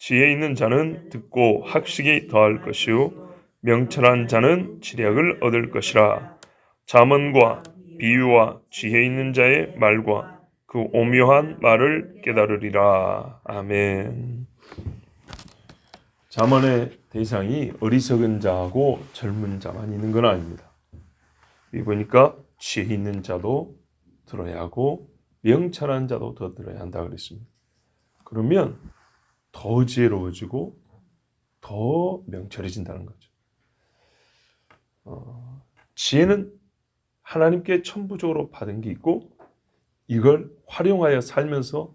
지혜 있는 자는 듣고 학식이 더할 것이요 명철한 자는 지략을 얻을 것이라. 잠언과 비유와 지혜 있는 자의 말과 그 오묘한 말을 깨달으리라. 아멘. 잠언의 대상이 어리석은 자하고 젊은 자만 있는 건 아닙니다. 여기 보니까 지혜 있는 자도 들어야 하고 명철한 자도 더 들어야 한다 그랬습니다. 그러면 더 지혜로워지고 더 명철해진다는 거죠. 지혜는 하나님께 천부적으로 받은 게 있고 이걸 활용하여 살면서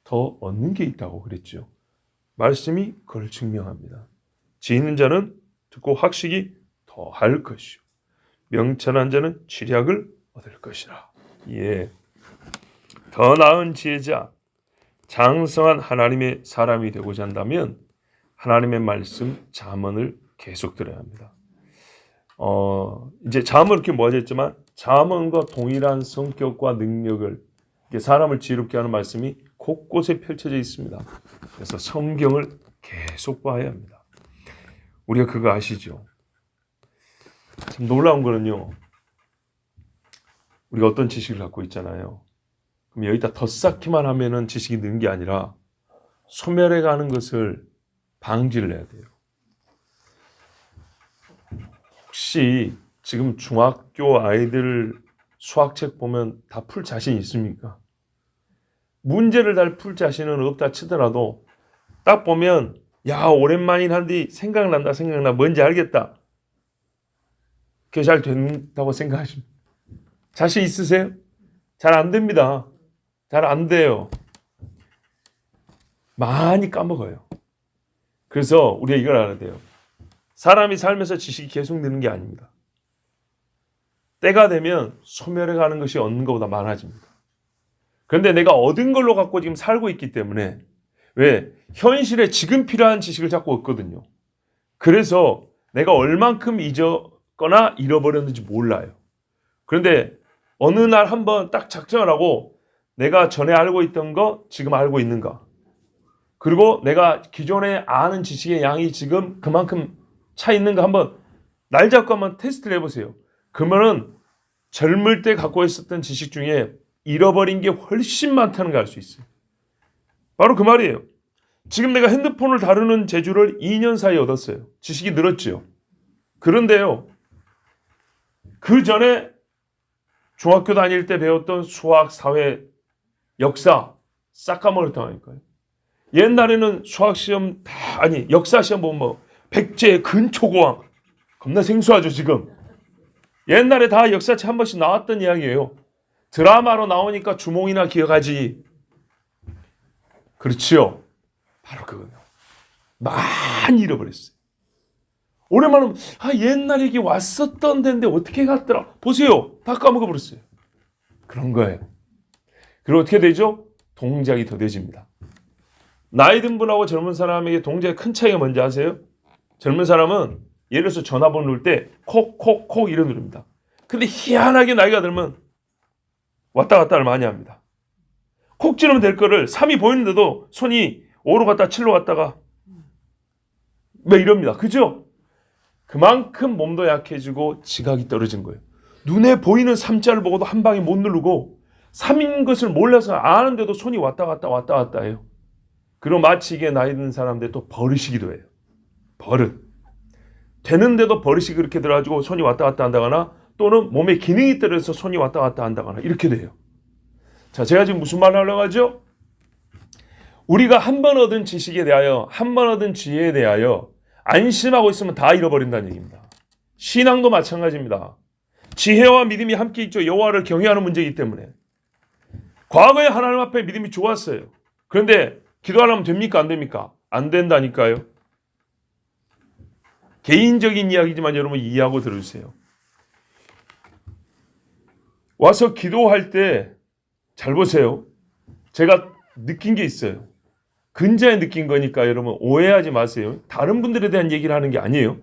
더 얻는 게 있다고 그랬죠. 말씀이 그걸 증명합니다. 지혜 있는 자는 듣고 학식이 더할 것이요 명철한 자는 지략을 얻을 것이라. 예, 더 나은 지혜자, 장성한 하나님의 사람이 되고자 한다면 하나님의 말씀 잠언을 계속 들어야 합니다. 이제 잠언 이렇게 모아졌지만 잠언과 동일한 성격과 능력을 사람을 지혜롭게 하는 말씀이 곳곳에 펼쳐져 있습니다. 그래서 성경을 계속 봐야 합니다. 우리가 그거 아시죠? 참 놀라운 거는요. 우리가 어떤 지식을 갖고 있잖아요. 그럼 여기다 더 쌓기만 하면은 지식이 는 게 아니라 소멸해 가는 것을 방지를 해야 돼요. 혹시 지금 중학교 아이들 수학책 보면 다 풀 자신 있습니까? 문제를 다 풀 자신은 없다 치더라도 딱 보면 야 오랜만이긴 한데 생각난다 뭔지 알겠다. 그게 잘 된다고 생각하십니까? 자신 있으세요? 잘 안 됩니다. 잘 안 돼요. 많이 까먹어요. 그래서 우리가 이걸 알아야 돼요. 사람이 살면서 지식이 계속 느는 게 아닙니다. 때가 되면 소멸해 가는 것이 얻는 것보다 많아집니다. 그런데 내가 얻은 걸로 갖고 지금 살고 있기 때문에 왜? 현실에 지금 필요한 지식을 자꾸 얻거든요. 그래서 내가 얼만큼 잊었거나 잃어버렸는지 몰라요. 그런데 어느 날 한번 딱 작정을 하고 내가 전에 알고 있던 거 지금 알고 있는가, 그리고 내가 기존에 아는 지식의 양이 지금 그만큼 차 있는가 한번 날 잡고 한번 테스트를 해보세요. 그러면은 젊을 때 갖고 있었던 지식 중에 잃어버린 게 훨씬 많다는 걸 알 수 있어요. 바로 그 말이에요. 지금 내가 핸드폰을 다루는 재주를 2년 사이에 얻었어요. 지식이 늘었죠. 그런데요, 그 전에 중학교 다닐 때 배웠던 수학, 사회, 역사 싹 까먹었다니까요. 옛날에는 수학 시험 역사 시험 보면 뭐 백제, 근초고왕 겁나 생소하죠 지금. 옛날에 다 역사책 한 번씩 나왔던 이야기예요. 드라마로 나오니까 주몽이나 기억하지. 그렇지요. 바로 그거예요. 많이 잃어버렸어요. 오랜만에 옛날 얘기 왔었던 데인데 어떻게 갔더라. 보세요. 다 까먹어버렸어요. 그런 거예요. 그리고 어떻게 되죠? 동작이 더뎌집니다. 나이 든 분하고 젊은 사람에게 동작의 큰 차이가 뭔지 아세요? 젊은 사람은 예를 들어서 전화번호 누를 때 콕콕콕 이래 누릅니다. 근데 희한하게 나이가 들면 왔다 갔다를 많이 합니다. 콕 찌르면 될 거를 3이 보이는데도 손이 5로 갔다 7로 갔다가 뭐 이럽니다. 그죠? 그만큼 몸도 약해지고 지각이 떨어진 거예요. 눈에 보이는 3자를 보고도 한 방에 못 누르고 3인 것을 몰라서 아는데도 손이 왔다 갔다 해요. 그리고 마치 이게 나이 든 사람들 또 버릇이기도 해요. 버릇. 되는데도 버릇이 그렇게 들어가지고 손이 왔다 갔다 한다거나 또는 몸에 기능이 떨어져서 손이 왔다 갔다 한다거나 이렇게 돼요. 자, 제가 지금 무슨 말을 하려고 하죠? 우리가 한 번 얻은 지식에 대하여, 한 번 얻은 지혜에 대하여 안심하고 있으면 다 잃어버린다는 얘기입니다. 신앙도 마찬가지입니다. 지혜와 믿음이 함께 있죠. 여호와를 경외하는 문제이기 때문에. 과거에 하나님 앞에 믿음이 좋았어요. 그런데 기도하려면 됩니까? 안 됩니까? 안 된다니까요. 개인적인 이야기지만 여러분 이해하고 들어주세요. 와서 기도할 때 잘 보세요. 제가 느낀 게 있어요. 근자에 느낀 거니까 여러분 오해하지 마세요. 다른 분들에 대한 얘기를 하는 게 아니에요.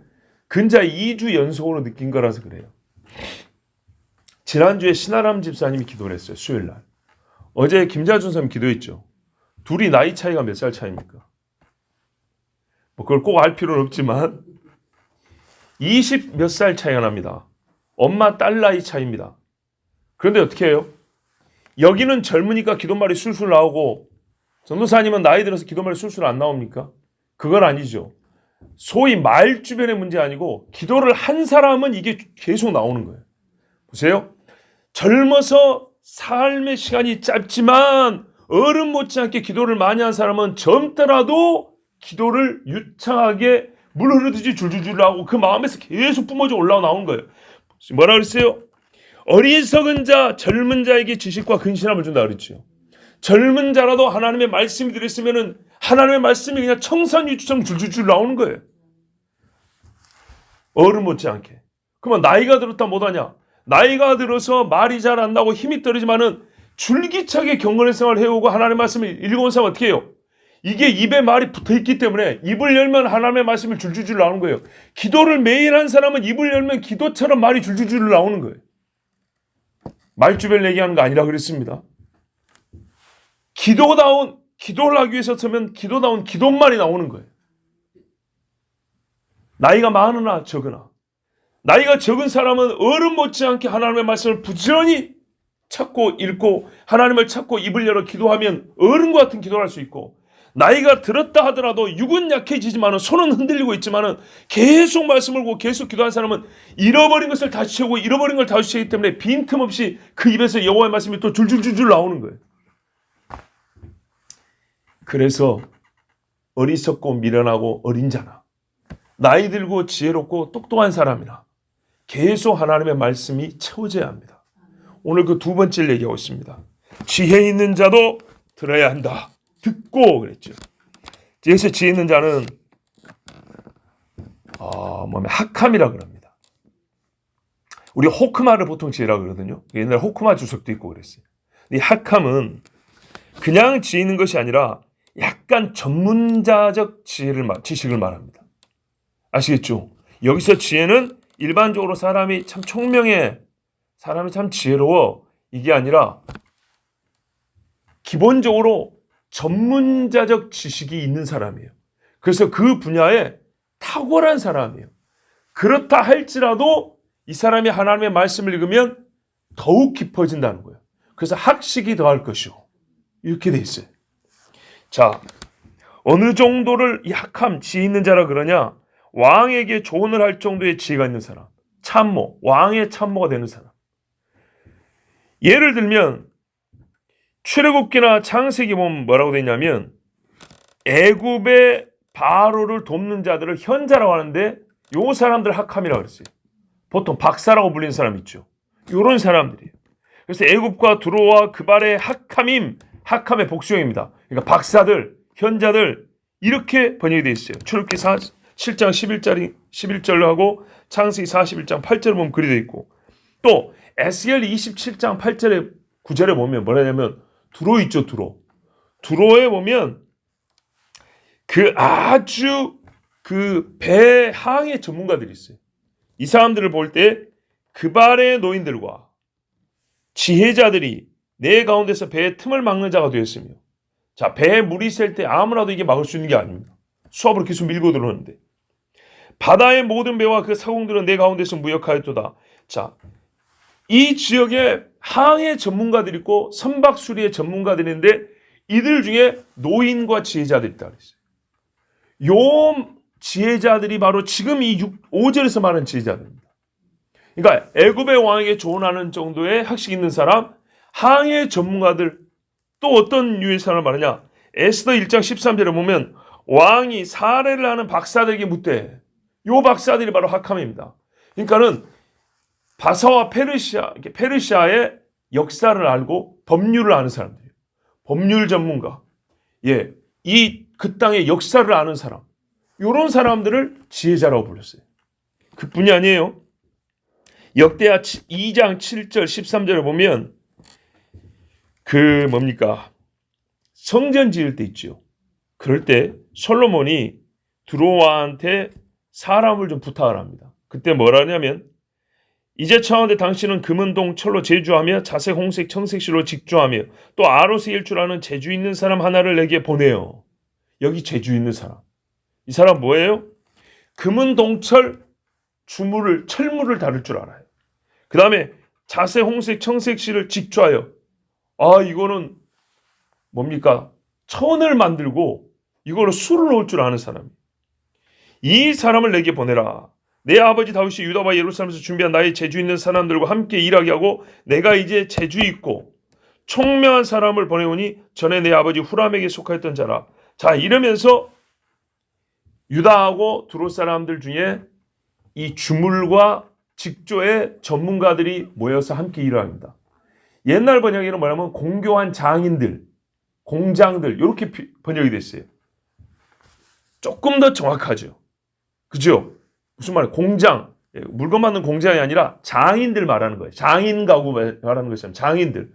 근자에 2주 연속으로 느낀 거라서 그래요. 지난주에 신아람 집사님이 기도를 했어요. 수요일날. 어제 김자준 선생님 기도했죠. 둘이 나이 차이가 몇 살 차이입니까? 뭐 그걸 꼭 알 필요는 없지만 20 몇 살 차이가 납니다. 엄마 딸 나이 차이입니다. 그런데 어떻게 해요? 여기는 젊으니까 기도말이 술술 나오고 전도사님은 나이 들어서 기도말이 술술 안 나옵니까? 그건 아니죠. 소위 말 주변의 문제 아니고 기도를 한 사람은 이게 계속 나오는 거예요. 보세요. 젊어서 삶의 시간이 짧지만 어른 못지않게 기도를 많이 한 사람은 젊더라도 기도를 유창하게 물 흐르듯이 줄줄줄 나오고 그 마음에서 계속 뿜어져 올라오는 거예요. 뭐라 그랬어요? 어리석은 자, 젊은 자에게 지식과 근신함을 준다 그랬죠. 젊은 자라도 하나님의 말씀이 들었으면은 하나님의 말씀이 그냥 청산유추처럼 줄줄줄 나오는 거예요. 어른 못지않게. 그러면 나이가 들었다 못하냐? 나이가 들어서 말이 잘 안 나고 힘이 떨어지만은 줄기차게 경건의 생활을 해오고 하나님의 말씀을 읽어온 사람 어떻게 해요? 이게 입에 말이 붙어있기 때문에 입을 열면 하나님의 말씀이 줄줄줄 나오는 거예요. 기도를 매일 한 사람은 입을 열면 기도처럼 말이 줄줄줄 나오는 거예요. 말주변 얘기하는 거 아니라 그랬습니다. 기도를 하기 위해서 서면 기도다운 기도말이 나오는 거예요. 나이가 많으나 적으나. 나이가 적은 사람은 어른 못지않게 하나님의 말씀을 부지런히 찾고 읽고 하나님을 찾고 입을 열어 기도하면 어른과 같은 기도를 할 수 있고, 나이가 들었다 하더라도 육은 약해지지만은 손은 흔들리고 있지만은 계속 말씀을 보고 계속 기도한 사람은 잃어버린 것을 다시 채우고 잃어버린 걸 다시 채우기 때문에 빈틈없이 그 입에서 여호와의 말씀이 또 줄줄줄줄 나오는 거예요. 그래서 어리석고 미련하고 어린 자나 나이 들고 지혜롭고 똑똑한 사람이나 계속 하나님의 말씀이 채워져야 합니다. 오늘 그 두 번째를 얘기하고 있습니다. 지혜 있는 자도 들어야 한다. 듣고 그랬죠. 여기서 지혜 있는 자는 학함이라 그럽니다. 우리 호크마를 보통 지혜라고 그러거든요. 옛날 호크마 주석도 있고 그랬어요. 이 학함은 그냥 지혜 있는 것이 아니라 약간 전문자적 지식을 말합니다. 아시겠죠? 여기서 지혜는 일반적으로 사람이 참 총명해, 사람이 참 지혜로워, 이게 아니라 기본적으로 전문자적 지식이 있는 사람이에요. 그래서 그 분야에 탁월한 사람이에요. 그렇다 할지라도 이 사람이 하나님의 말씀을 읽으면 더욱 깊어진다는 거예요. 그래서 학식이 더할 것이고 이렇게 돼 있어요. 자, 어느 정도를 이 학함, 지혜 있는 자라 그러냐? 왕에게 조언을 할 정도의 지혜가 있는 사람, 참모, 왕의 참모가 되는 사람. 예를 들면 출애굽기나 창세기 보면 뭐라고 되어 있냐면 애굽의 바로를 돕는 자들을 현자라고 하는데 요 사람들 학함이라고 그랬어요. 보통 박사라고 불리는 사람 있죠. 요런 사람들이에요. 그래서 애굽과 두로와 그발의 학함임, 학함의 복수형입니다. 그러니까 박사들, 현자들 이렇게 번역이 되어 있어요. 출애굽기 7장 11절로 하고 창세기 41장 8절을 보면 그리 되어 있고, 또 에스겔 27장 8절에 9절에 보면 뭐라냐면 두로 있죠. 두로에 보면 그 아주 그 배항의 전문가들이 있어요. 이 사람들을 볼 때 그발의 노인들과 지혜자들이 내 가운데서 배의 틈을 막는 자가 되었으며, 자, 배에 물이 셀 때 아무나도 이게 막을 수 있는 게 아닙니다. 수압으로 계속 밀고 들어오는데 바다의 모든 배와 그 사공들은 내 가운데서 무역하였도다. 자, 이 지역에 항해 전문가들이 있고 선박수리의 전문가들인데 이들 중에 노인과 지혜자들이 있다 그랬어요. 요 지혜자들이 바로 지금 이 5절에서 말하는 지혜자들입니다. 그러니까 애굽의 왕에게 조언하는 정도의 학식 있는 사람, 항해 전문가들, 또 어떤 유의 사람을 말하냐? 에스더 1장 13절에 보면 왕이 사례를 하는 박사들에게 묻되, 요 박사들이 바로 학함입니다. 그러니까는 바사와 페르시아의 역사를 알고 법률을 아는 사람들이에요. 법률 전문가. 예, 그 땅의 역사를 아는 사람. 요런 사람들을 지혜자라고 불렀어요. 그뿐이 아니에요. 역대하 2장 7절 13절에 보면 성전 지을 때 있죠. 그럴 때 솔로몬이 두로와한테 사람을 좀 부탁을 합니다. 그때 뭐라냐면 이제 청하되 당신은 금은동 철로 제주하며 자색 홍색 청색실로 직조하며 또 아로스 일주라는 재주 있는 사람 하나를 내게 보내요. 여기 재주 있는 사람. 이 사람 뭐예요? 금은동철 주물을 철물을 다룰 줄 알아요. 그 다음에 자세, 홍색, 청색실을 직조하여 이거는 뭡니까? 천을 만들고 이걸로 술을 넣을 줄 아는 사람. 이 사람을 내게 보내라. 내 아버지 다윗이 유다와 예루살렘에서 준비한 나의 재주 있는 사람들과 함께 일하게 하고 내가 이제 재주 있고 총명한 사람을 보내오니 전에 내 아버지 후람에게 속하였던 자라. 자, 이러면서 유다하고 두로 사람들 중에 이 주물과 직조의 전문가들이 모여서 함께 일을 합니다. 옛날 번역에는 뭐냐면 공교한 장인들, 공장들 이렇게 번역이 됐어요. 조금 더 정확하죠. 그죠? 무슨 말이에요? 공장, 물건 만드는 공장이 아니라 장인들 말하는 거예요. 장인 가구 말하는 것처럼 장인들.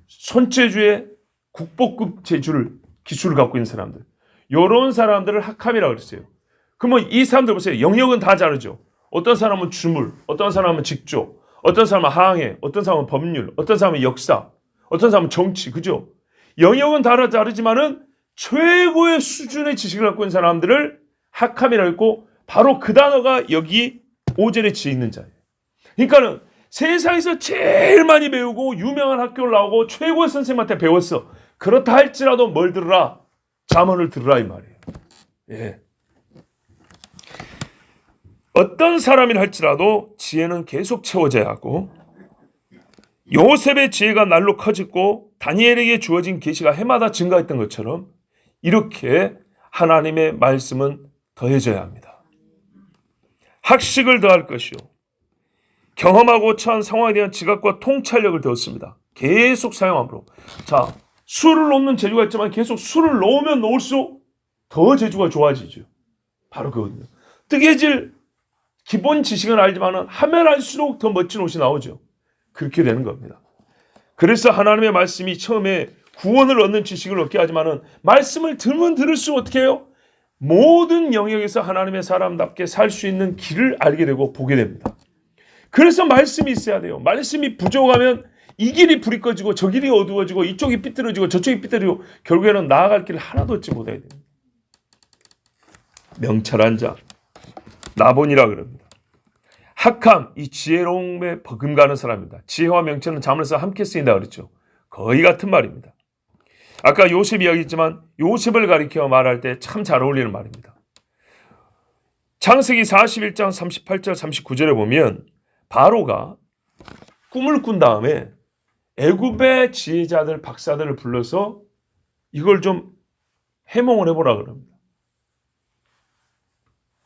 손재주의 국보급 기술을 갖고 있는 사람들. 이런 사람들을 학함이라고 그랬어요. 그러면 이 사람들 보세요. 영역은 다 다르죠. 어떤 사람은 주물, 어떤 사람은 직조, 어떤 사람은 항해, 어떤 사람은 법률, 어떤 사람은 역사, 어떤 사람은 정치, 그죠? 영역은 다르지만은 최고의 수준의 지식을 갖고 있는 사람들을 학함이라고 했고 바로 그 단어가 여기 5절에 지어 있는 자예요. 그러니까는 세상에서 제일 많이 배우고 유명한 학교를 나오고 최고의 선생님한테 배웠어. 그렇다 할지라도 뭘 들으라? 잠언을 들으라 이 말이에요. 예. 어떤 사람이라 할지라도 지혜는 계속 채워져야 하고 요셉의 지혜가 날로 커졌고 다니엘에게 주어진 계시가 해마다 증가했던 것처럼 이렇게 하나님의 말씀은 더해져야 합니다. 학식을 더할 것이요. 경험하고 처한 상황에 대한 지각과 통찰력을 더했습니다. 계속 사용함으로. 자, 술을 놓는 재주가 있지만 계속 술을 놓으면 놓을수록 더 재주가 좋아지죠. 바로 그거든요. 뜨개질 기본 지식은 알지만 하면 할수록 더 멋진 옷이 나오죠. 그렇게 되는 겁니다. 그래서 하나님의 말씀이 처음에 구원을 얻는 지식을 얻게 하지만 말씀을 들으면 들을수록 어떻게 해요? 모든 영역에서 하나님의 사람답게 살 수 있는 길을 알게 되고 보게 됩니다. 그래서 말씀이 있어야 돼요. 말씀이 부족하면 이 길이 불이 꺼지고 저 길이 어두워지고 이쪽이 삐뚤어지고 저쪽이 삐뚤어지고 결국에는 나아갈 길을 하나도 얻지 못하게 됩니다. 명철한 자, 나본이라 그럽니다. 학함, 이 지혜로움에 버금가는 사람입니다. 지혜와 명철은 자문에서 함께 쓰인다 그랬죠. 거의 같은 말입니다. 아까 요셉 이야기했지만 요셉을 가리켜 말할 때 참 잘 어울리는 말입니다. 창세기 41장 38절 39절에 보면 바로가 꿈을 꾼 다음에 애굽의 지혜자들 박사들을 불러서 이걸 좀 해몽을 해보라 그럽니다.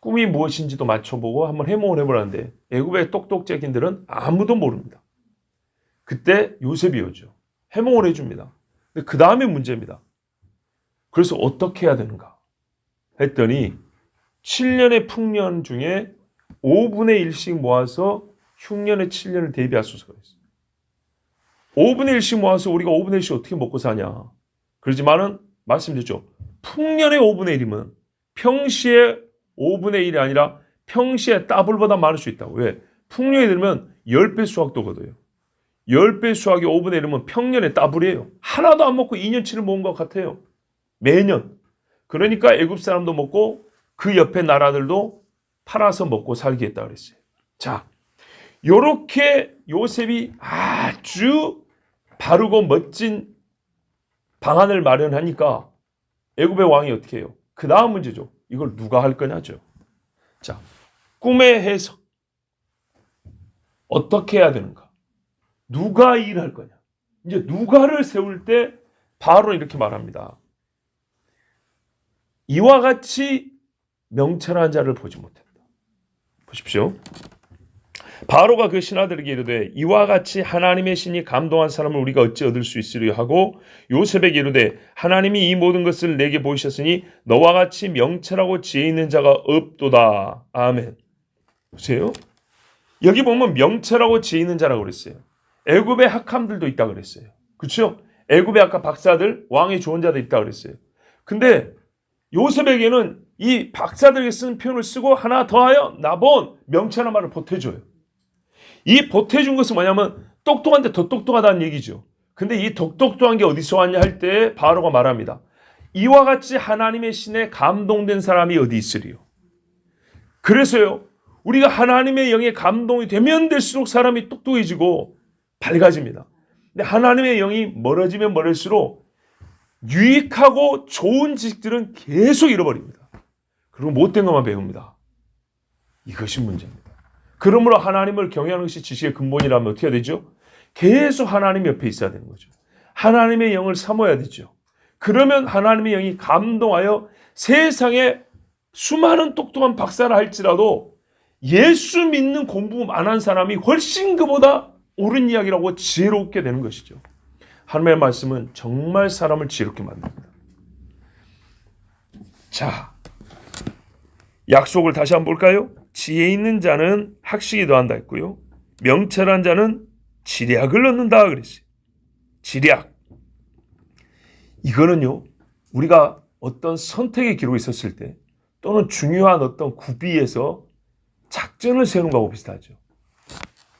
꿈이 무엇인지도 맞춰보고 한번 해몽을 해보라는데 애굽의 똑똑쟁이들은 아무도 모릅니다. 그때 요셉이 오죠. 해몽을 해줍니다. 근데 그 다음에 문제입니다. 그래서 어떻게 해야 되는가 했더니 7년의 풍년 중에 5분의 1씩 모아서 흉년의 7년을 대비하소서가 있어요. 5분의 1씩 모아서 우리가 5분의 1씩 어떻게 먹고 사냐. 그러지만은 말씀드렸죠. 풍년의 5분의 1이면 평시에 5분의 1이 아니라 평시에 더블보다 많을 수 있다고. 왜? 풍년이 들면 10배 수확도 거둬요. 10배 수확이 5분의 1이면 평년의 더블이에요. 하나도 안 먹고 2년치를 모은 것 같아요. 매년. 그러니까 애굽 사람도 먹고 그 옆에 나라들도 팔아서 먹고 살게 했다 그랬어요. 자, 요렇게 요셉이 아주 바르고 멋진 방안을 마련하니까 애굽의 왕이 어떻게 해요? 그 다음 문제죠. 이걸 누가 할 거냐죠. 자, 꿈의 해석. 어떻게 해야 되는가? 누가 일할 거냐? 이제 누가를 세울 때 바로 이렇게 말합니다. 이와 같이 명철한 자를 보지 못했다. 보십시오. 바로가 그 신하들에게 이르되 이와 같이 하나님의 신이 감동한 사람을 우리가 어찌 얻을 수 있으려 하고 요셉에게 이르되 하나님이 이 모든 것을 내게 보이셨으니 너와 같이 명철하고 지혜 있는 자가 없도다. 아멘. 보세요. 여기 보면 명철하고 지혜 있는 자라고 그랬어요. 애굽의 학함들도 있다고 그랬어요. 그렇죠? 애굽의 아까 박사들, 왕의 조언자도 있다고 그랬어요. 근데 요셉에게는 이 박사들에게 쓴 표현을 쓰고 하나 더하여 나본 명철한 말을 보태줘요. 이 보태준 것은 뭐냐면 똑똑한데 더 똑똑하다는 얘기죠. 근데 이 똑똑한 게 어디서 왔냐 할 때 바로가 말합니다. 이와 같이 하나님의 신에 감동된 사람이 어디 있으리요. 그래서요, 우리가 하나님의 영에 감동이 되면 될수록 사람이 똑똑해지고 밝아집니다. 근데 하나님의 영이 멀어지면 멀을수록 유익하고 좋은 지식들은 계속 잃어버립니다. 그리고 못된 것만 배웁니다. 이것이 문제입니다. 그러므로 하나님을 경외하는 것이 지식의 근본이라면 어떻게 해야 되죠? 계속 하나님 옆에 있어야 되는 거죠. 하나님의 영을 사모해야 되죠. 그러면 하나님의 영이 감동하여 세상에 수많은 똑똑한 박사를 할지라도 예수 믿는 공부 안 한 사람이 훨씬 그보다 옳은 이야기라고 지혜롭게 되는 것이죠. 하나님의 말씀은 정말 사람을 지혜롭게 만듭니다. 자, 약속을 다시 한번 볼까요? 지혜 있는 자는 학식이 더한다 했고요. 명철한 자는 지략을 얻는다 그랬어요. 지략. 이거는요, 우리가 어떤 선택의 기록이 있었을 때 또는 중요한 어떤 구비에서 작전을 세우는 것하고 비슷하죠.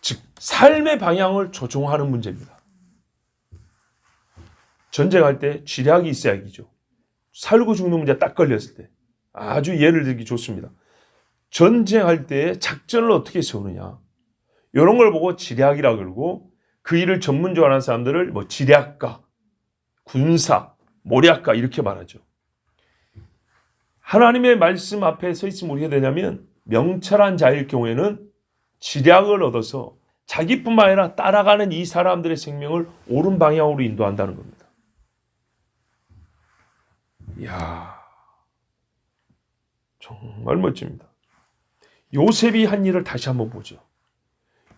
즉, 삶의 방향을 조종하는 문제입니다. 전쟁할 때 지략이 있어야 이기죠. 살고 죽는 문제 딱 걸렸을 때 아주 예를 들기 좋습니다. 전쟁할 때 작전을 어떻게 세우느냐, 이런 걸 보고 지략이라 그러고, 그 일을 전문적으로 하는 사람들을 뭐 지략가, 군사, 모략가 이렇게 말하죠. 하나님의 말씀 앞에 서 있으면 어떻게 되냐면, 명철한 자일 경우에는 지략을 얻어서 자기뿐만 아니라 따라가는 이 사람들의 생명을 옳은 방향으로 인도한다는 겁니다. 이야, 정말 멋집니다. 요셉이 한 일을 다시 한번 보죠.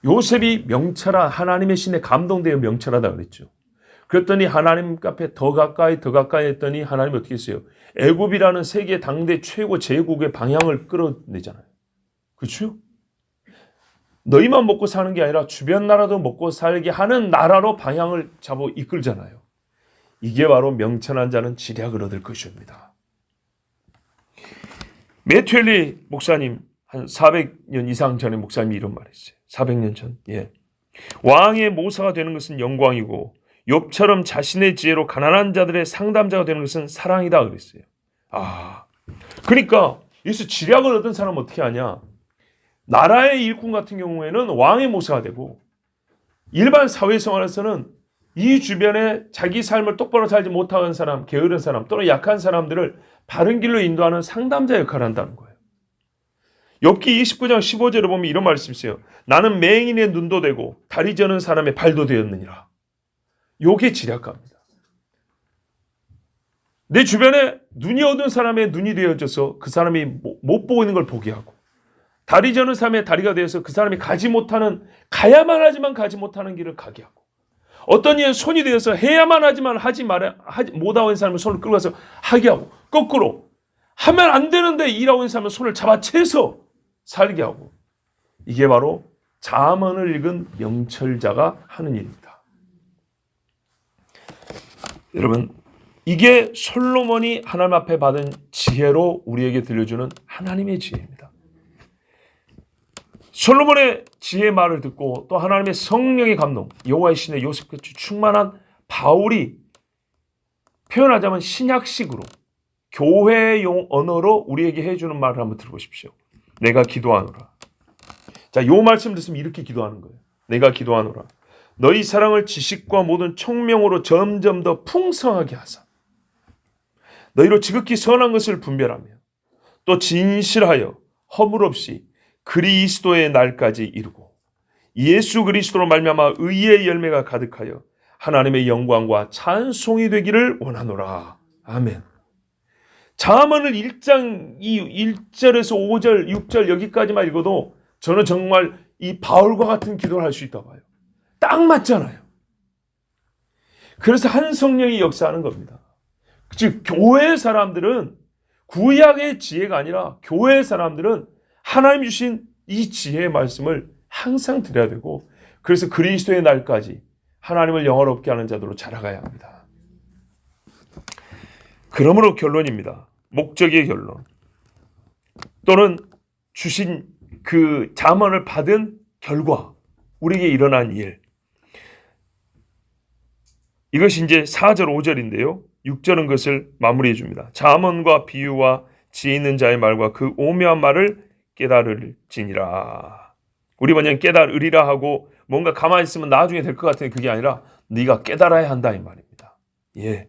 요셉이 명철한, 하나님의 신에 감동되어 명철하다 그랬죠. 그랬더니 하나님 앞에 더 가까이 했더니 하나님이 어떻게 했어요? 애굽이라는 세계 당대 최고 제국의 방향을 끌어내잖아요. 그렇죠? 너희만 먹고 사는 게 아니라 주변 나라도 먹고 살게 하는 나라로 방향을 잡아 이끌잖아요. 이게 바로 명철한 자는 지략을 얻을 것입니다. 매튜엘리 목사님, 한 400년 이상 전에 목사님이 이런 말 했어요. 400년 전. 예. 왕의 모사가 되는 것은 영광이고 욥처럼 자신의 지혜로 가난한 자들의 상담자가 되는 것은 사랑이다 그랬어요. 그러니까 여기서 지략을 얻은 사람은 어떻게 하냐? 나라의 일꾼 같은 경우에는 왕의 모사가 되고, 일반 사회생활에서는 이 주변에 자기 삶을 똑바로 살지 못하는 사람, 게으른 사람 또는 약한 사람들을 바른 길로 인도하는 상담자 역할을 한다는 거예요. 욥기 29장 15절에 보면 이런 말씀이 있어요. 나는 맹인의 눈도 되고 다리 저는 사람의 발도 되었느니라. 요게 지략가입니다. 내 주변에 눈이 어두운 사람의 눈이 되어져서 그 사람이 못 보고 있는 걸 보게 하고, 다리 저는 사람의 다리가 되어서 그 사람이 가야만 하지만 가지 못하는 길을 가게 하고, 어떤 이는 손이 되어서 해야만 하지만 하지 못하고 있는 사람을 손을 끌고 가서 하게 하고, 거꾸로 하면 안 되는데 일하고 있는 사람을 손을 잡아채서 살게 하고, 이게 바로 잠언을 읽은 명철자가 하는 일입니다. 여러분, 이게 솔로몬이 하나님 앞에 받은 지혜로 우리에게 들려주는 하나님의 지혜입니다. 솔로몬의 지혜의 말을 듣고 또 하나님의 성령의 감동, 여호와의 신의 요셉같이 충만한 바울이 표현하자면 신약식으로 교회용 언어로 우리에게 해주는 말을 한번 들어보십시오. 내가 기도하노라. 자, 요 말씀 듣으면 이렇게 기도하는 거예요. 내가 기도하노라. 너희 사랑을 지식과 모든 총명으로 점점 더 풍성하게 하사 너희로 지극히 선한 것을 분별하며 또 진실하여 허물 없이 그리스도의 날까지 이루고 예수 그리스도로 말미암아 의의 열매가 가득하여 하나님의 영광과 찬송이 되기를 원하노라. 아멘. 잠언을 1장 1절에서 5절, 6절 여기까지만 읽어도 저는 정말 이 바울과 같은 기도를 할 수 있다고 봐요. 딱 맞잖아요. 그래서 한 성령이 역사하는 겁니다. 즉 교회 사람들은 구약의 지혜가 아니라 교회 사람들은 하나님 주신 이 지혜의 말씀을 항상 드려야 되고, 그래서 그리스도의 날까지 하나님을 영화롭게 하는 자들로 자라가야 합니다. 그러므로 결론입니다. 목적의 결론 또는 주신 그 잠언을 받은 결과, 우리에게 일어난 일, 이것이 이제 4절 5절인데요. 6절은 그것을 마무리해 줍니다. 잠언과 비유와 지혜 있는 자의 말과 그 오묘한 말을 깨달을지니라. 우리 번역은 깨달으리라 하고 뭔가 가만히 있으면 나중에 될 것 같은데 그게 아니라 네가 깨달아야 한다 이 말입니다. 예.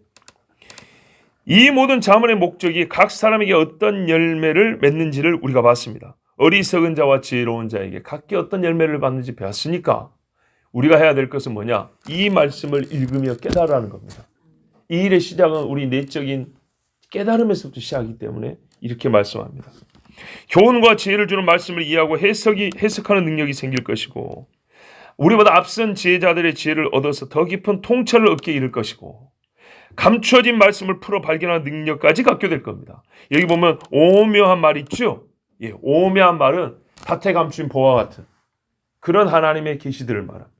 이 모든 잠언의 목적이 각 사람에게 어떤 열매를 맺는지를 우리가 봤습니다. 어리석은 자와 지혜로운 자에게 각기 어떤 열매를 받는지 배웠으니까 우리가 해야 될 것은 뭐냐? 이 말씀을 읽으며 깨달으라는 겁니다. 이 일의 시작은 우리 내적인 깨달음에서부터 시작이기 때문에 이렇게 말씀합니다. 교훈과 지혜를 주는 말씀을 이해하고 해석하는 능력이 생길 것이고 우리보다 앞선 지혜자들의 지혜를 얻어서 더 깊은 통찰을 얻게 이를 것이고 감추어진 말씀을 풀어 발견하는 능력까지 갖게 될 겁니다. 여기 보면 오묘한 말 있죠? 예, 오묘한 말은 밭에 감춘 보화 같은 그런 하나님의 계시들을 말합니다.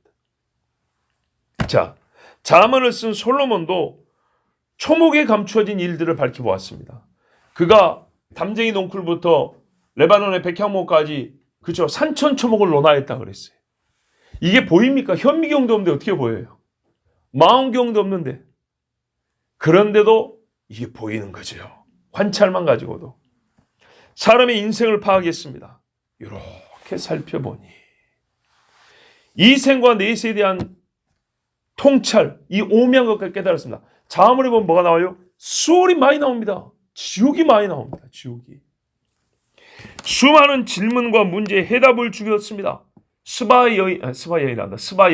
자, 잠언을 쓴 솔로몬도 초목에 감추어진 일들을 밝혀보았습니다. 그가 담쟁이 넝쿨부터 레바논의 백향목까지 그죠 산천 초목을 논하였다 그랬어요. 이게 보입니까? 현미경도 없는데 어떻게 보여요? 망원경도 없는데 그런데도 이게 보이는 거죠. 관찰만 가지고도 사람의 인생을 파악했습니다. 이렇게 살펴보니 이 생과 내세에 대한 통찰, 이 오묘한 것까지 깨달았습니다. 잠언에 보면 뭐가 나와요? 수월이 많이 나옵니다. 지옥이 많이 나옵니다. 지옥이. 수많은 질문과 문제에 해답을 주었습니다. 스바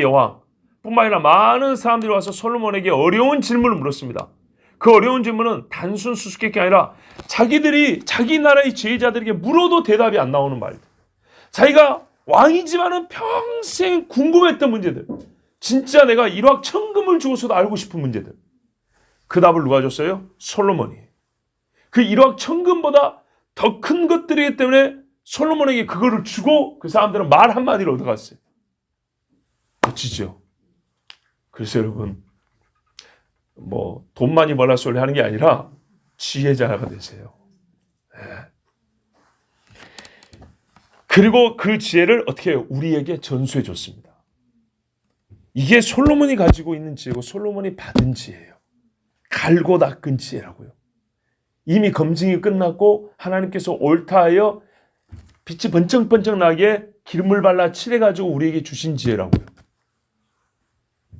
여왕 뿐만 아니라 많은 사람들이 와서 솔로몬에게 어려운 질문을 물었습니다. 그 어려운 질문은 단순 수수께끼가 아니라 자기들이 자기 나라의 지혜자들에게 물어도 대답이 안 나오는 말들. 자기가 왕이지만은 평생 궁금했던 문제들. 진짜 내가 일확천금을 주고서도 알고 싶은 문제들. 그 답을 누가 줬어요? 솔로몬이. 그 일확천금보다 더 큰 것들이기 때문에 솔로몬에게 그거를 주고 그 사람들은 말 한마디를 얻어갔어요. 멋지죠? 그래서 여러분 뭐 돈 많이 벌라 소리 하는 게 아니라 지혜자가 되세요. 네. 그리고 그 지혜를 어떻게 해요? 우리에게 전수해 줬습니다. 이게 솔로몬이 가지고 있는 지혜고 솔로몬이 받은 지혜예요. 갈고 닦은 지혜라고요. 이미 검증이 끝났고 하나님께서 옳다하여 빛이 번쩍번쩍 나게 기름을 발라 칠해가지고 우리에게 주신 지혜라고요.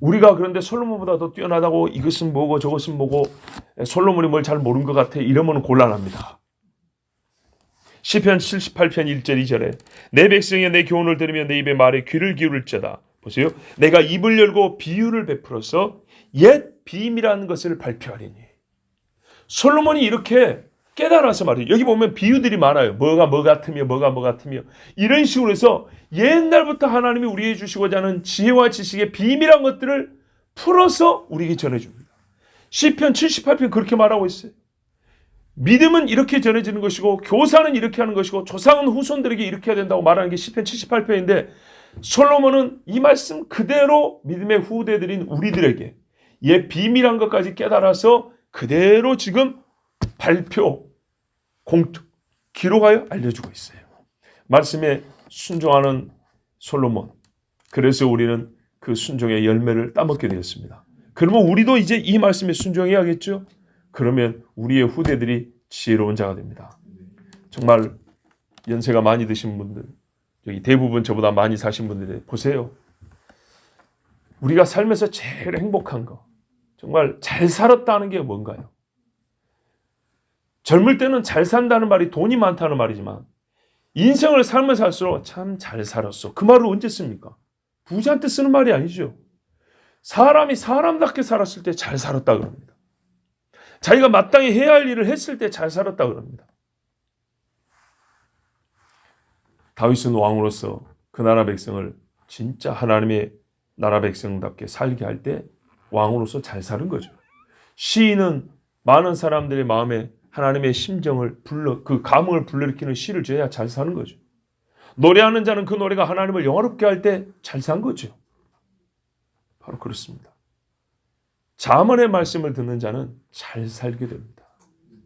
우리가 그런데 솔로몬보다 더 뛰어나다고 이것은 뭐고 저것은 뭐고 솔로몬이 뭘 잘 모르는 것 같아 이러면 곤란합니다. 시편 78편 1절 2절에 내 백성이 내 교훈을 들으며 내 입의 말에 귀를 기울일지어다. 보세요. 내가 입을 열고 비유를 베풀어서 옛 비밀이라는 것을 발표하리니. 솔로몬이 이렇게 깨달아서 말이에요. 여기 보면 비유들이 많아요. 뭐가 뭐 같으며 뭐가 뭐 같으며 이런 식으로 해서 옛날부터 하나님이 우리에게 주시고자 하는 지혜와 지식의 비밀한 것들을 풀어서 우리에게 전해줍니다. 시편 78편 그렇게 말하고 있어요. 믿음은 이렇게 전해지는 것이고 교사는 이렇게 하는 것이고 조상은 후손들에게 이렇게 해야 된다고 말하는 게 시편 78편인데 솔로몬은 이 말씀 그대로 믿음의 후대들인 우리들에게 옛 비밀한 것까지 깨달아서 그대로 지금 발표, 기록하여 알려주고 있어요. 말씀에 순종하는 솔로몬. 그래서 우리는 그 순종의 열매를 따먹게 되었습니다. 그러면 우리도 이제 이 말씀에 순종해야겠죠? 그러면 우리의 후대들이 지혜로운 자가 됩니다. 정말 연세가 많이 드신 분들, 여기 대부분 저보다 많이 사신 분들이 보세요. 우리가 살면서 제일 행복한 거, 정말 잘 살았다는 게 뭔가요? 젊을 때는 잘 산다는 말이 돈이 많다는 말이지만 인생을 살면서 살수록 참 잘 살았어. 그 말을 언제 씁니까? 부자한테 쓰는 말이 아니죠. 사람이 사람답게 살았을 때 잘 살았다 그럽니다. 자기가 마땅히 해야 할 일을 했을 때 잘 살았다 그럽니다. 다윗은 왕으로서 그 나라 백성을 진짜 하나님의 나라 백성답게 살게 할 때 왕으로서 잘 사는 거죠. 시인은 많은 사람들의 마음에 하나님의 심정을 그 감흥을 불러일으키는 시를 지어야 잘 사는 거죠. 노래하는 자는 그 노래가 하나님을 영화롭게 할 때 잘 산 거죠. 바로 그렇습니다. 잠언의 말씀을 듣는 자는 잘 살게 됩니다.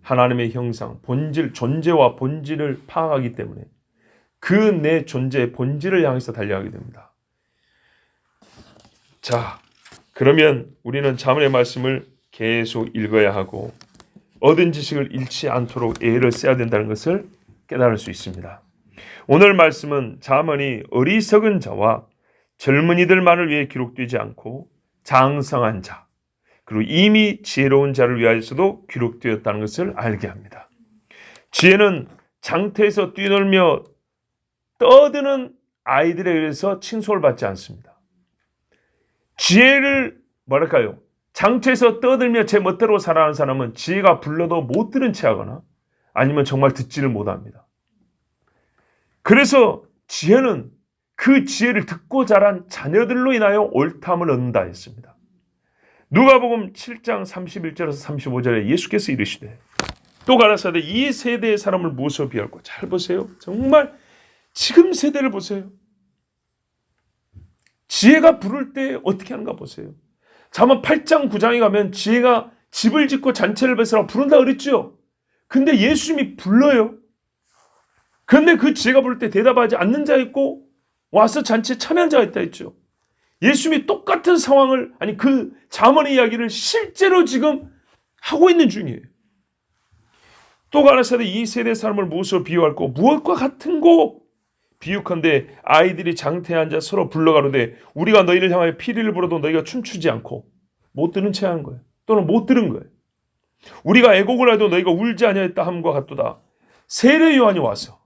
하나님의 형상, 본질, 존재와 본질을 파악하기 때문에 그 내 존재의 본질을 향해서 달려가게 됩니다. 자, 그러면 우리는 잠언의 말씀을 계속 읽어야 하고 얻은 지식을 잃지 않도록 애를 써야 된다는 것을 깨달을 수 있습니다. 오늘 말씀은 잠언이 어리석은 자와 젊은이들만을 위해 기록되지 않고 장성한 자, 그리고 이미 지혜로운 자를 위하여서도 기록되었다는 것을 알게 합니다. 지혜는 장터에서 뛰놀며 떠드는 아이들에 의해서 칭송을 받지 않습니다. 지혜를 뭐랄까요? 장터에서 떠들며 제 멋대로 살아가는 사람은 지혜가 불러도 못 들은 채 하거나 아니면 정말 듣지를 못합니다. 그래서 지혜는 그 지혜를 듣고 자란 자녀들로 인하여 옳담을 얻는다 했습니다. 누가복음 7장 31절에서 35절에 예수께서 이르시되 또 가라사대 이 세대의 사람을 무엇으로 비할까? 잘 보세요. 정말 지금 세대를 보세요. 지혜가 부를 때 어떻게 하는가 보세요. 잠언 8장 9장에 가면 지혜가 집을 짓고 잔치를 베서라 부른다 그랬죠. 근데 예수님이 불러요. 그런데 그 지혜가 부를 때 대답하지 않는 자 있고 와서 잔치에 참여한 자가 있다 했죠. 예수님이 똑같은 상황을 그 잠언의 이야기를 실제로 지금 하고 있는 중이에요. 또 가라사대 이 세대 사람을 무엇으로 비유할꼬 무엇과 같은고 비유컨대 아이들이 장터에 앉아 서로 불러가로되 우리가 너희를 향하여 피리를 불어도 너희가 춤추지 않고 못 들은 채 하는 거예요. 또는 못 들은 거예요. 우리가 애곡을 해도 너희가 울지 아니하였다 함과 같도다. 세례 요한이 와서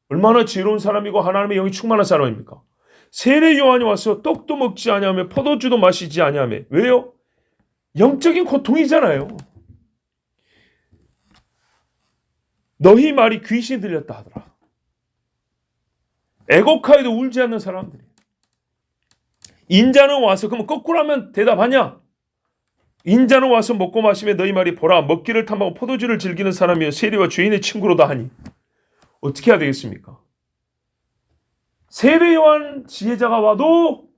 얼마나 지혜로운 사람이고 하나님의 영이 충만한 사람입니까? 세례 요한이 와서 떡도 먹지 아니하며 포도주도 마시지 아니하며 왜요? 영적인 고통이잖아요. 너희 말이 귀신이 들렸다 하더라. 애곡하여도 울지 않는 사람들이. 인자는 와서 그러면 거꾸로 하면 대답하냐? 인자는 와서 먹고 마시며 너희 말이 보라 먹기를 탐하고 포도주를 즐기는 사람이여 세리와 죄인의 친구로다 하니 어떻게 해야 되겠습니까? 세례 요한 지혜자가 와도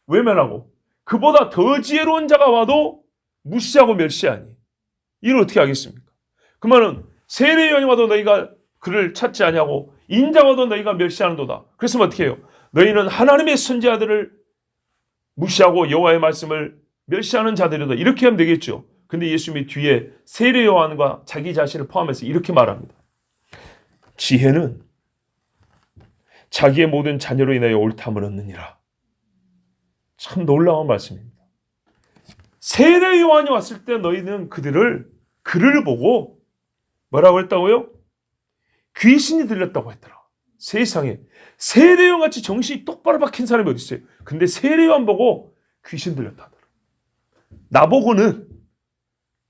외면하고 그보다 더 지혜로운 자가 와도 무시하고 멸시하니 이를 어떻게 하겠습니까? 그 말은 세례 요한이 와도 너희가 그를 찾지 아니하고 인자가 와도 너희가 멸시하는도다. 그래서 어떻게 해요? 너희는 하나님의 선지자들을 무시하고 여호와의 말씀을 멸시하는 자들이다. 이렇게 하면 되겠죠. 근데 예수님이 뒤에 세례 요한과 자기 자신을 포함해서 이렇게 말합니다. 지혜는 자기의 모든 자녀로 인하여 옳담을 얻느니라. 참 놀라운 말씀입니다. 세례 요한이 왔을 때 너희는 그를 보고 뭐라고 했다고요? 귀신이 들렸다고 했더라. 세상에 세례 요한 같이 정신이 똑바로 박힌 사람이 어디 있어요? 근데 세례 요한 보고 귀신 들렸다 하더라. 나보고는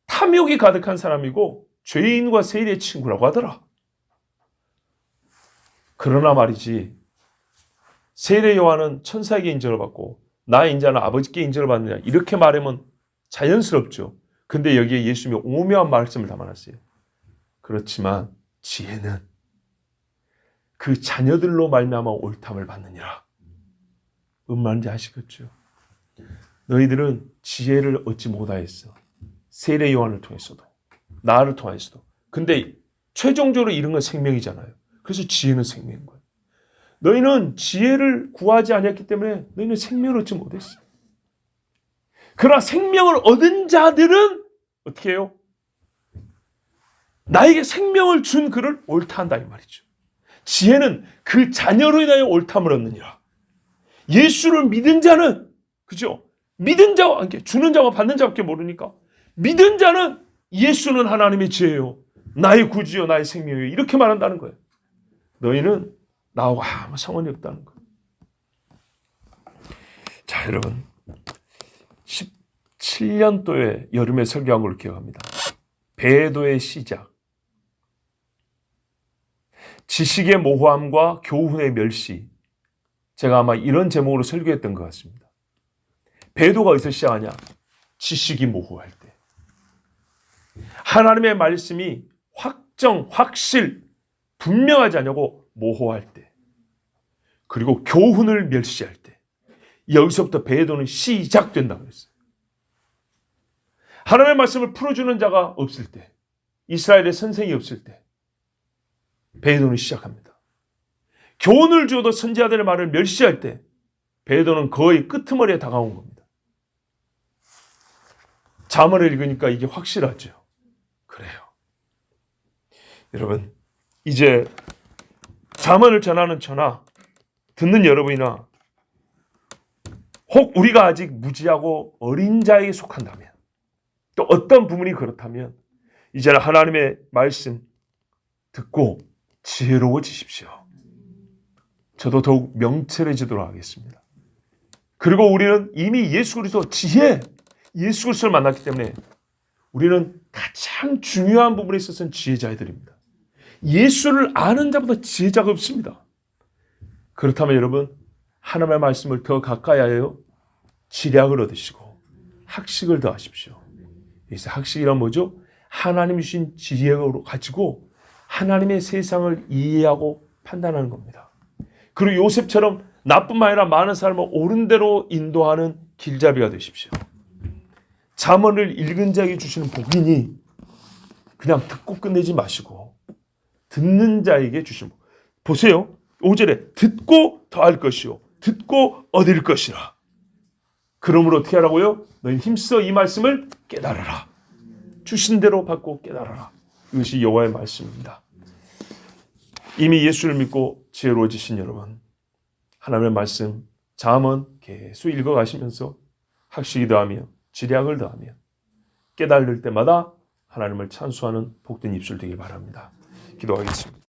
탐욕이 가득한 사람이고 죄인과 세리의 친구라고 하더라. 그러나 말이지 세례 요한은 천사에게 인정을 받고 나 인자는 아버지께 인정을 받느냐 이렇게 말하면 자연스럽죠. 근데 여기에 예수님이 오묘한 말씀을 담아놨어요. 그렇지만 지혜는 그 자녀들로 말미암아 옳담을 받느니라. 무슨 말인지 아시겠죠? 너희들은 지혜를 얻지 못하였어. 세례 요한을 통해서도 나를 통해서도. 근데 최종적으로 이런 건 생명이잖아요. 그래서 지혜는 생명인 거예요. 너희는 지혜를 구하지 않았기 때문에 너희는 생명을 얻지 못했어요. 그러나 생명을 얻은 자들은 어떻게 해요? 나에게 생명을 준 그를 옳다 한다 이 말이죠. 지혜는 그 자녀로 인하여 옳담을 얻느니라. 예수를 믿은 자는 그죠? 믿은 자와 함께 주는 자와 받는 자밖에 모르니까 믿은 자는 예수는 하나님의 지혜요 나의 구주요 나의 생명이요 이렇게 말한다는 거예요. 너희는 나하고 아무 상관이 없다는 거예요. 자 여러분 17년도에 여름에 설교한 걸 기억합니다. 배도의 시작 지식의 모호함과 교훈의 멸시 제가 아마 이런 제목으로 설교했던 것 같습니다. 배도가 어디서 시작하냐? 지식이 모호할 때 하나님의 말씀이 확실 분명하지 않냐고 모호할 때 그리고 교훈을 멸시할 때 여기서부터 배도는 시작된다고 했어요. 하나님의 말씀을 풀어주는 자가 없을 때 이스라엘의 선생이 없을 때 배도는 시작합니다. 교훈을 주어도 선지자들의 말을 멸시할 때 배도는 거의 끄트머리에 다가온 겁니다. 잠언을 읽으니까 이게 확실하죠. 그래요. 여러분, 이제 잠언을 전하는 저나 듣는 여러분이나 혹 우리가 아직 무지하고 어린 자에게 속한다면, 또 어떤 부분이 그렇다면 이제는 하나님의 말씀 듣고 지혜로워지십시오. 저도 더욱 명철해지도록 하겠습니다. 그리고 우리는 이미 예수 그리스도 예수 그리스도를 만났기 때문에 우리는 가장 중요한 부분에 있어서는 지혜자들입니다. 예수를 아는 자보다 지혜자가 없습니다. 그렇다면 여러분, 하나님의 말씀을 더 가까이 하여 지략을 얻으시고 학식을 더하십시오. 그래서 학식이란 뭐죠? 하나님이 주신 지혜로 가지고 하나님의 세상을 이해하고 판단하는 겁니다. 그리고 요셉처럼 나뿐만 아니라 많은 사람을 옳은 대로 인도하는 길잡이가 되십시오. 잠언을 읽은 자에게 주시는 복이니 그냥 듣고 끝내지 마시고 듣는 자에게 주시는 복. 보세요. 5절에 듣고 더할 것이요 듣고 얻을 것이라. 그러므로 어떻게 하라고요? 너희 힘써 이 말씀을 깨달아라. 주신 대로 받고 깨달아라. 이것이 여호와의 말씀입니다. 이미 예수를 믿고 지혜로워지신 여러분, 하나님의 말씀 잠언 계속 읽어가시면서 학식이 더하며 지략을 더하며 깨달을 때마다 하나님을 찬수하는 복된 입술 되길 바랍니다. 기도하겠습니다.